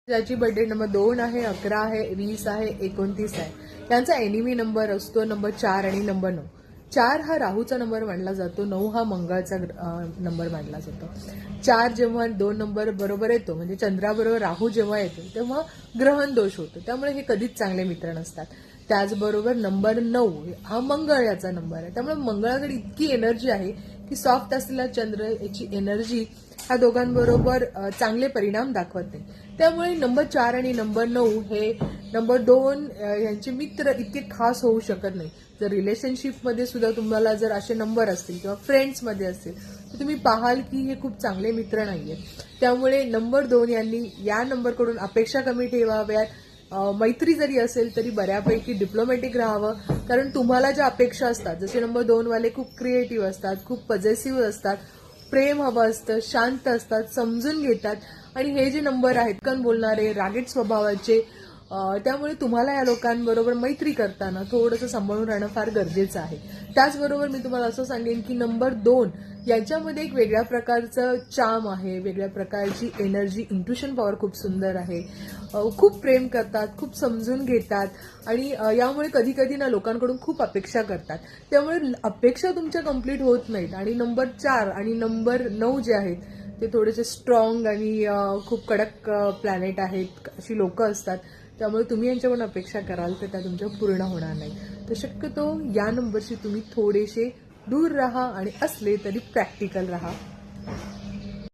ज्याची birthday number 2 आहे, 11 आहे, 20 आहे, 29 आहे. त्यांचा एनिमी नंबर असतो नंबर 4 आणि नंबर 9. 4 हा राहूचा नंबर मानला जातो, 9 हा मंगळाचा नंबर मानला जातो. 4 जेव्हा 2 नंबर बरोबर येतो, म्हणजे चंद्राबरोबर राहू जेव्हा येतो, तेव्हा ग्रहण दोष होतो. त्यामुळे हे कधीच चांगले मित्र नसतात. त्याचबरोबर नंबर 9 हा मंगळ याचा नंबर आहे. त्यामुळे मंगळाकडे इतकी एनर्जी आहे की सॉफ्ट असलेला चंद्र याची एनर्जी ह्या दोघांबरोबर चांगले परिणाम दाखवत नाही. त्यामुळे नंबर 4 आणि नंबर 9 हे नंबर 2 यांचे मित्र इतके खास होऊ शकत नाही. जर रिलेशनशिपमध्ये सुद्धा तुम्हाला जर असे नंबर असतील किंवा फ्रेंड्समध्ये असतील तर तुम्ही पाहाल की हे खूप चांगले मित्र नाहीये. त्यामुळे नंबर 2 यांनी या नंबरकडून अपेक्षा कमी ठेवाव्यात. मैत्री जरी असेल तरी बऱ्यापैकी डिप्लोमॅटिक राहावं, कारण तुम्हाला ज्या अपेक्षा असतात, जसे नंबर 2 वाले खूप क्रिएटिव्ह असतात, खूप पॉझिटिव्ह असतात, प्रेम हवं असतं, शांत असतात, समजून घेतात. आणि हे जे नंबर आहेत कण बोलणारे, रागीट स्वभावाचे, त्यामुळे तुम्हाला या लोकांबरोबर मैत्री करताना थोडंसं सांभाळून राहणं फार गरजेचं आहे. त्याचबरोबर मी तुम्हाला असं सांगेन की नंबर 2 यांच्यामध्ये एक वेगळ्या प्रकारचं चार्म आहे, वेगळ्या प्रकारची एनर्जी, इंट्युशन पॉवर खूप सुंदर आहे. खूप प्रेम करतात, खूप समजून घेतात आणि यामुळे कधी कधी ना लोकांकडून खूप अपेक्षा करतात. त्यामुळे अपेक्षा तुमच्या कंप्लीट होत नाहीत. आणि नंबर 4 आणि नंबर 9 जे आहेत ते थोडेसे स्ट्रॉंग आणि खूप कडक प्लॅनेट आहेत, अशी लोक असतात. त्यामुळे तुम्ही यांच्याकडून अपेक्षा कराल तर त्या तुमच्या पूर्ण होणार नाही. तर शक्यतो या नंबरशी तुम्ही थोडेसे दूर राहा आणि असले तरी प्रॅक्टिकल राहा.